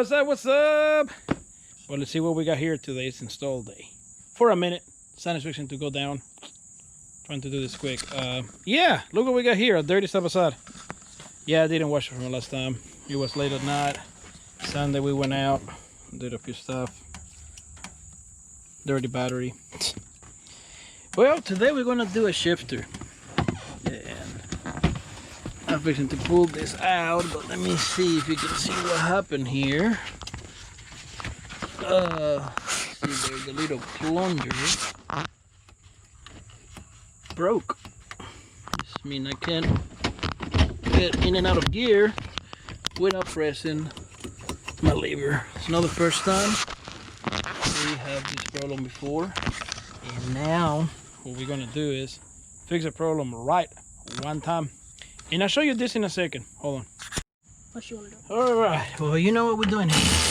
What's up? What's up? Well, let's see what we got here today. It's install day. For a minute, sun is fixing to go down. Trying to do this quick. Yeah, look what we got here. A dirty stuff aside. Yeah, I didn't wash it from last time. It was late at night. Sunday we went out, did a few stuff. Dirty battery. Well, today we're gonna do a shifter. And I'm fixing to pull this out, but let me see if you can see what happened here. See, there's a little plunger broke. This means I can't get in and out of gear without pressing my lever. It's not the first time we have this problem before, and now what we're gonna do is fix the problem right one time, and I'll show you this in a second. Hold on. What you wanna do? All right. Well, you know what we're doing here.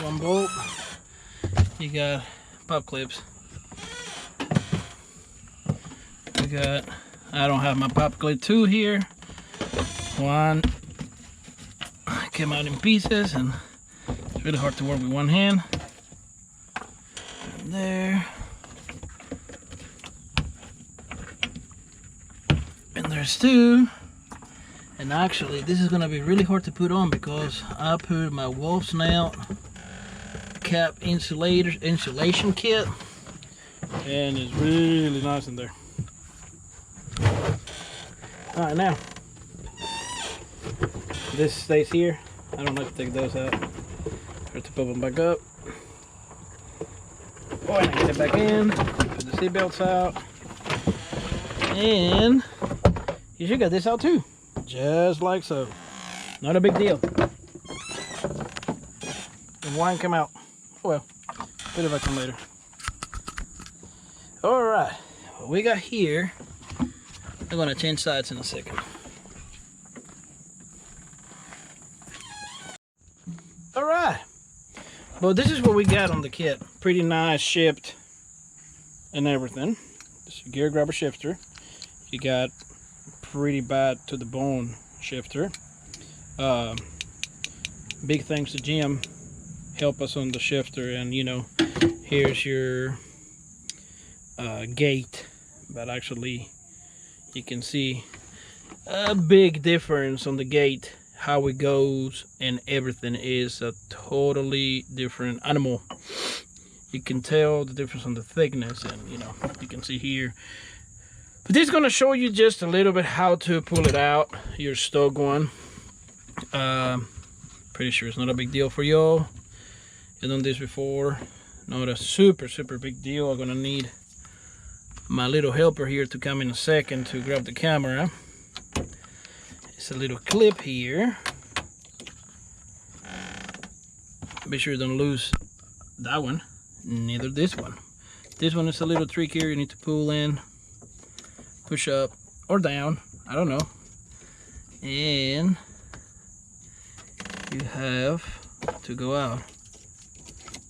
One bolt. You got pop clips. We got. I don't have my pop clip 2 here. One came out in pieces, and it's really hard to work with one hand. And there. And there's 2. And actually, this is gonna be really hard to put on because I put my wolf snout cap insulation kit, and it's really nice in there. All right, now this stays here. I don't like to take those out. Try to put them back up. Oh, and I get it back in. Put the seat belts out, and you should get this out too, just like so. Not a big deal. And wine come out. Oh well, put it back on later. All right, what we got here. I'm gonna change sides in a second. All right, well, this is what we got on the kit. Pretty nice, shipped and everything. This is a gear grabber shifter. You got pretty bad to the bone shifter. Big thanks to Jim, help us on the shifter. And you know, here's your gate, but actually you can see a big difference on the gate, how it goes, and everything is a totally different animal. You can tell the difference on the thickness, and you know, you can see here. But this is going to show you just a little bit how to pull it out, your stock one. Pretty sure it's not a big deal for y'all. You've done this before. Not a super big deal. I'm going to need my little helper here to come in a second to grab the camera. It's a little clip here. Be sure you don't lose that one, neither this one. This one is a little trickier. You need to pull in, push up or down, I don't know, and you have to go out.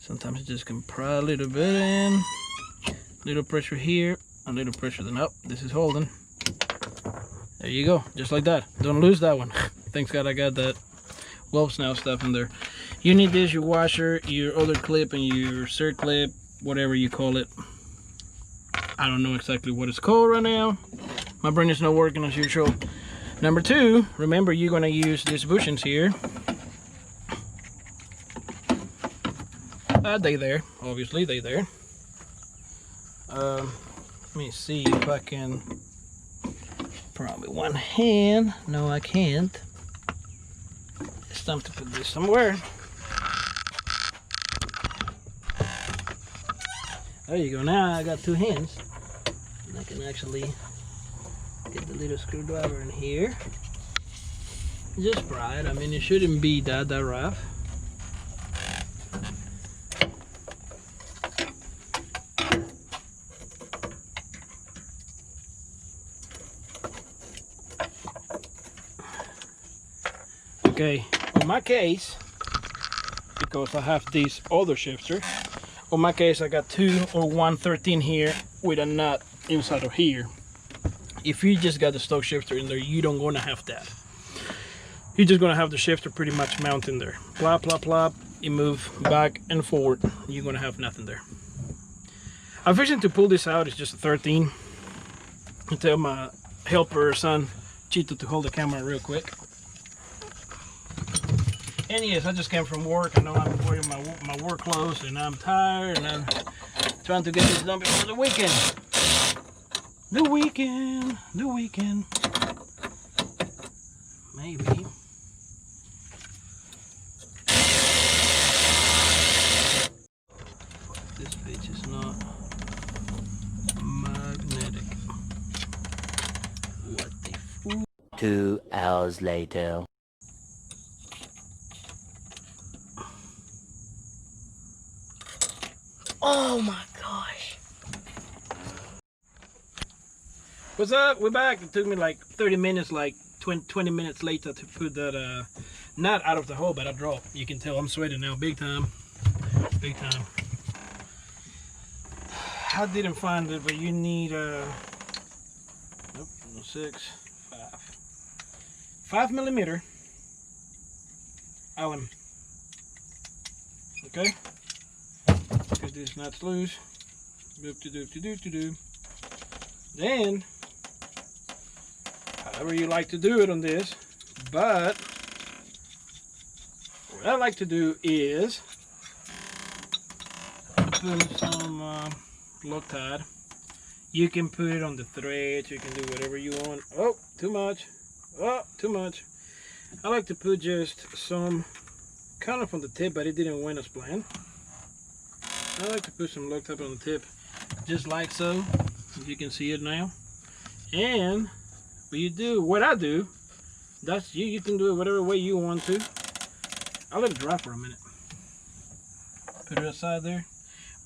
Sometimes you just can pry a little bit in, little pressure here, a little pressure, then up. This is holding. There you go, just like that. Don't lose that one. Thanks God I got that wolf snout stuff in there. You need this, your washer, your other clip, and your Rzr clip, whatever you call it. I don't know exactly what it's called right now. My brain is not working as usual. Number 2, remember you're gonna use these bushings here. They there, obviously they there. Let me see if I can, probably one hand. No, I can't. It's time to put this somewhere. There you go. Now I got 2 hands, and I can actually get the little screwdriver in here. Just pry it. I mean, it shouldn't be that rough. Okay, on my case, because I have this other shifter, on my case I got 2 or 1/13 here with a nut inside of here. If you just got the stock shifter in there, you don't gonna have that. you're just gonna have the shifter pretty much mounted there. Plop, plop, plop. You move back and forward. You're gonna have nothing there. I'm fishing to pull this out. It's just a 13. I tell my helper son Chito to hold the camera real quick. And yes, I just came from work. I know I'm wearing my work clothes and I'm tired and I'm trying to get this done before the weekend. The weekend. Maybe. This page is not magnetic. What the fool? 2 hours later. Oh my gosh. What's up? We're back. It took me like 30 minutes, like 20 minutes later to put that knot out of the hole, but I dropped. You can tell I'm sweating now, big time. Big time. I didn't find it, but you need nope, no 6, 5 millimeter Allen. Okay? Because this knot's loose. Then, however you like to do it on this, but what I like to do is put some Loctite. You can put it on the thread, you can do whatever you want. Oh, too much. Oh, too much. I like to put just some kind of on the tip, but it didn't went as planned. I like to put some Loctite on the tip, just like so. You can see it now. And what I do, that's you can do it whatever way you want to. I'll let it dry for a minute. Put it aside there.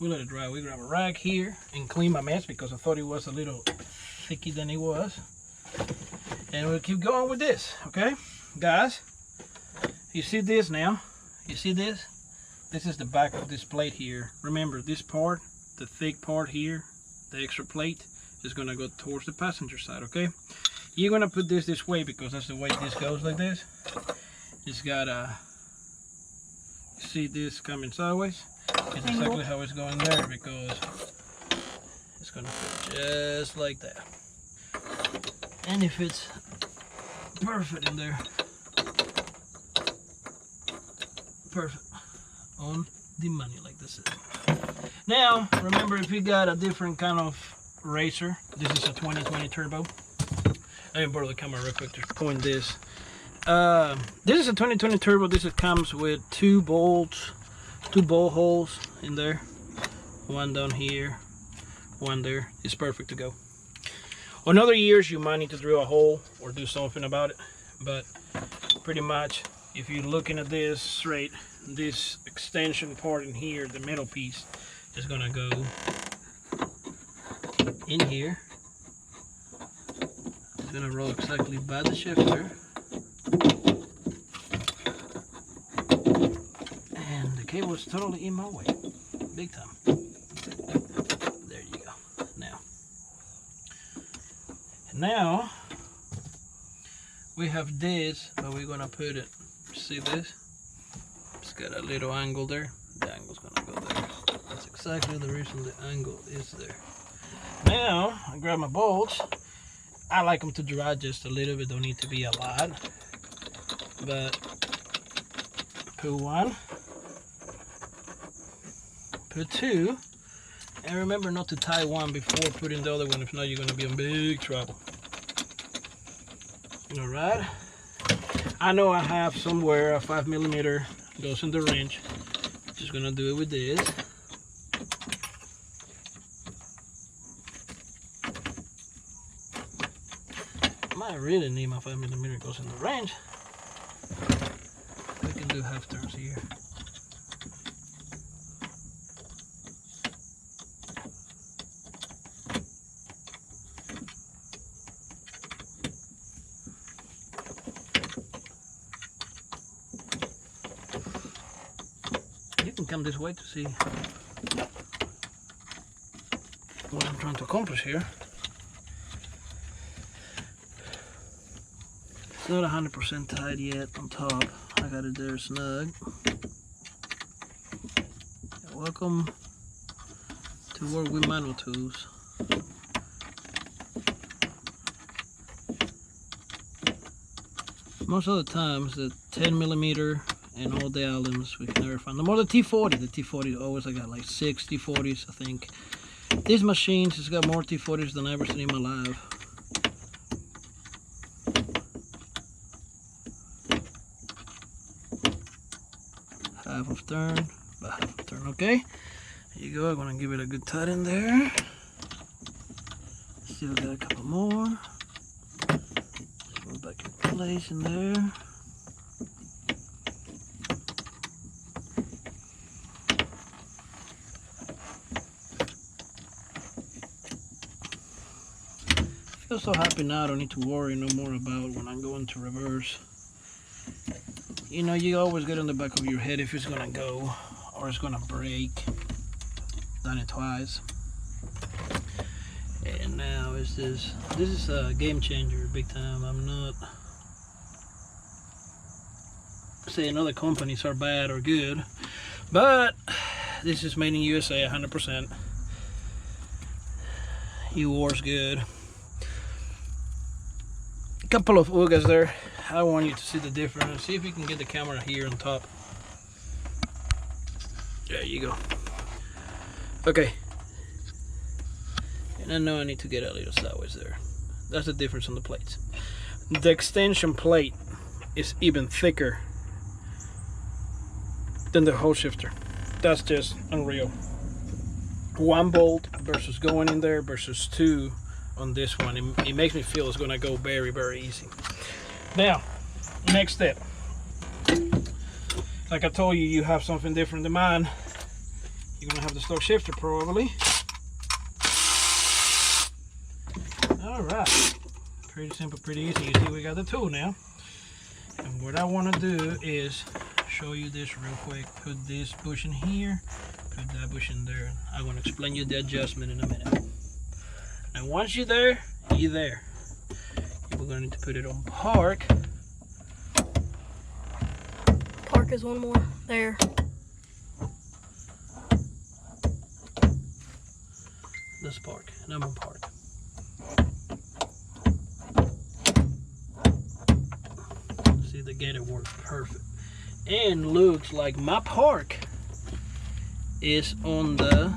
We'll let it dry. We grab a rag here and clean my mess because I thought it was a little thicker than it was. And we'll keep going with this, okay? Guys, you see this now? You see this? This is the back of this plate here. Remember, this part, the thick part here, the extra plate, is gonna go towards the passenger side, okay? You're gonna put this way because that's the way this goes, like this. It's gotta, see this coming sideways? It's exactly how it's going there because it's gonna fit just like that. And if it's perfect in there, perfect, on the money, like this is. Now, remember, if you got a different kind of racer, this is a 2020 Turbo. Let me borrow the camera real quick to point this. This is a 2020 Turbo. This comes with 2 bolts, 2 bolt holes in there. One down here, one there. It's perfect to go. On other years, you might need to drill a hole or do something about it. But pretty much, if you're looking at this straight, this extension part in here, the metal piece, is gonna go in here. It's gonna roll exactly by the shifter. And the cable is totally in my way. Big time. There you go. Now we have this, but we're gonna put it, see this? It's got a little angle there. The angle's gonna go there. That's exactly the reason the angle is there. Now, I grab my bolts. I like them to dry just a little bit, don't need to be a lot. But put 1, put 2, and remember not to tie one before putting the other one, if not you're gonna be in big trouble. Alright. I know I have somewhere a 5 millimeter goes in the wrench. Just gonna do it with this. I really need my 5 millimeter goes in the wrench. We can do half turns here. You can come this way to see what I'm trying to accomplish here. not 100% tight yet on top. I got it there snug. Welcome to work with manual tools. Most of the times the 10mm and all the alums we can never find them. Or the T40. The T40 always I got like 6 T40s I think. These machines has got more T40s than I ever seen in my life. Half of turn, about half of turn, okay? There you go, I'm gonna give it a good tight in there. Still got a couple more. Go back in place in there. I feel so happy now I don't need to worry no more about when I'm going to reverse. You know, you always get in the back of your head if it's gonna go or it's gonna break. Done it twice. And now is this is a game changer big time. I'm not saying other companies are bad or good, but this is made in USA 100%. Yours good. A couple of oogas there. I want you to see the difference. See if you can get the camera here on top. There you go. Okay. And I know I need to get a little sideways there. That's the difference on the plates. The extension plate is even thicker than the hole shifter. That's just unreal. 1 bolt versus going in there versus 2 on this one. It makes me feel it's gonna go very, very easy. Now, next step. Like I told you, you have something different than mine. You're gonna have the stock shifter probably. All right, pretty simple, pretty easy. You see we got the tool now. And what I wanna do is show you this real quick. Put this bush in here, put that bush in there. I'm gonna explain you the adjustment in a minute. Now once you're there, you're there. We're going to need to put it on park. Park is one more. There. Let's park. And I'm on park. See, the gator works perfect. And looks like my park is on the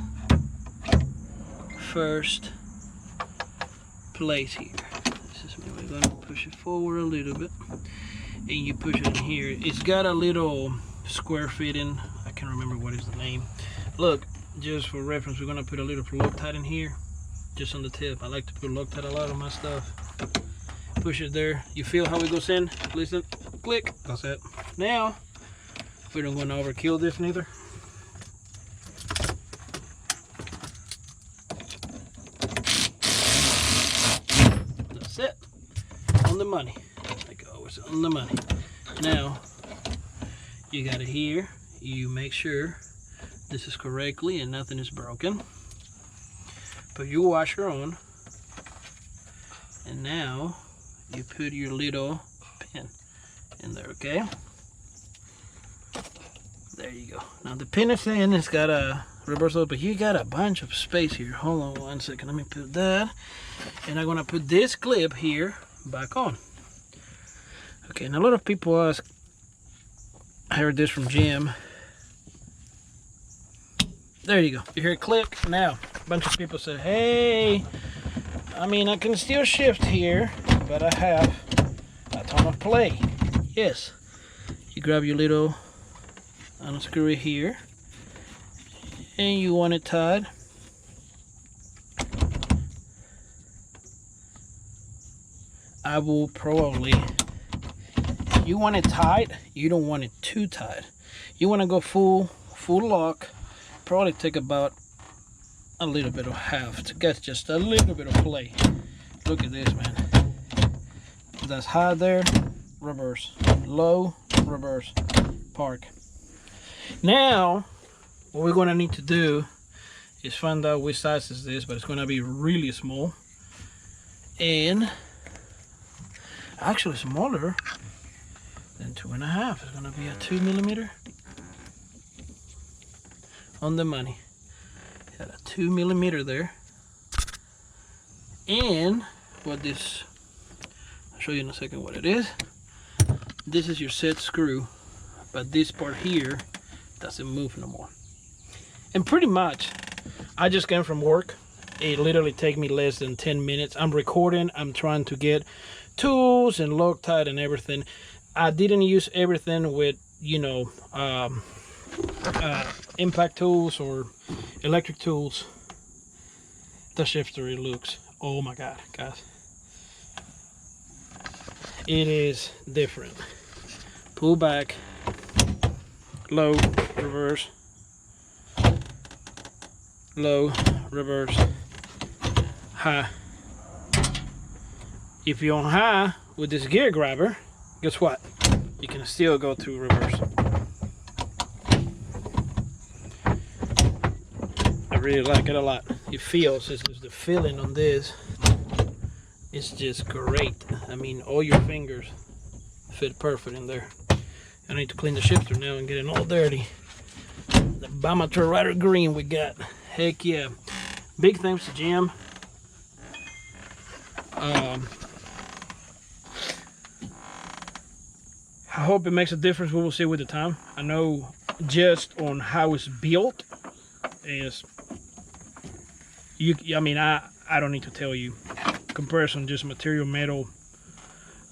first place here. We're gonna push it forward a little bit, and you push it in here. It's got a little square fitting. I can't remember what is the name. Look, just for reference, we're gonna put a little Loctite in here, just on the tip. I like to put Loctite a lot on my stuff. Push it there. You feel how it goes in? Listen, click. That's it. Now, we don't want to overkill this neither. That's it. On the money. Like always, on the money. Now, you got it here. You make sure this is correctly and nothing is broken. Put your washer on. And now, you put your little pin in there, okay? There you go. Now the pin is in, it's got a reversal, but you got a bunch of space here. Hold on 1 second, let me put that. And I'm gonna put this clip here back on. Okay, and a lot of people ask, I heard this from Jim. There you go, you hear it click. Now, a bunch of people said, hey, I mean, I can still shift here, but I have a ton of play. Yes, you grab your little, unscrew it here, and you want it tied. I will probably, you want it tight, you don't want it too tight. You want to go full lock. Probably take about a little bit of half to get just a little bit of play. Look at this, man. That's high there, reverse, low, reverse, park. Now what we're going to need to do is find out which size is this, but it's going to be really small. And Actually smaller than 2.5. It's gonna be a 2mm. On the money. Got a 2mm there. And what this, I'll show you in a second what it is. This is your set screw, but this part here doesn't move no more. And pretty much, I just came from work. It literally take me less than 10 minutes. I'm recording, I'm trying to get tools and Loctite and everything. I didn't use everything with, you know, impact tools or electric tools. The shifter, it looks, oh my god, guys, it is different. Pull back, low, reverse, low, reverse, high. If you're on high with this gear grabber, guess what, you can still go to reverse. I really like it a lot. It feels, it's the feeling on this, it's just great. I mean, all your fingers fit perfect in there. I need to clean the shifter now and get it all dirty. The Bamator Rider green we got. Heck yeah. Big thanks to Jim. I hope it makes a difference. We will see with the time. I know just on how it's built is, I mean, I don't need to tell you. Comparison, just material, metal,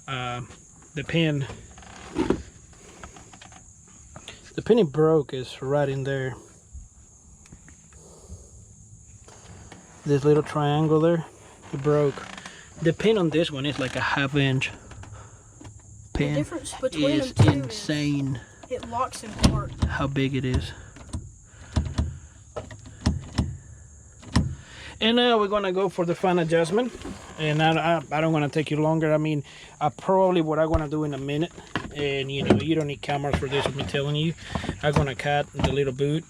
the pin it broke is right in there. This little triangle there, it broke. The pin on this one is like a 1/2 inch pin. The difference between is them two insane. Is it locks in part. How big it is. And now we're gonna go for the fine adjustment. And I don't want to take you longer. I mean, probably what I'm gonna do in a minute. And you know, you don't need cameras for this, I'm telling you. I'm gonna cut the little boot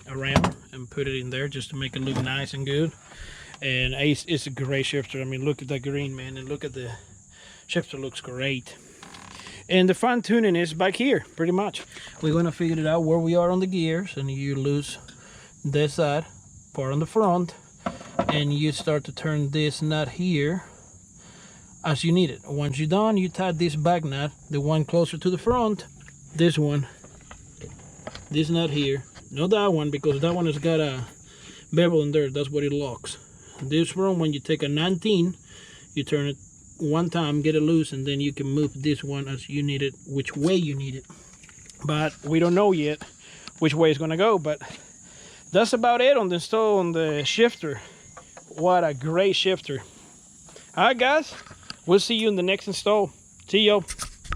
around and put it in there just to make it look nice and good. And it's a great shifter. I mean, look at the green, man, and look at the shifter, looks great. And the fine tuning is back here, pretty much. We're gonna figure it out where we are on the gears, and you lose this side part on the front, and you start to turn this nut here as you need it. Once you're done, you tie this back nut, the one closer to the front, this one, this nut here, not that one, because that one has got a bevel in there, that's what it locks. This one, when you take a 19, you turn it one time, get it loose, and then you can move this one as you need it, which way you need it. But we don't know yet which way it's gonna go, but that's about it on the install on the shifter. What a great shifter. All right, guys, we'll see you in the next install. See you.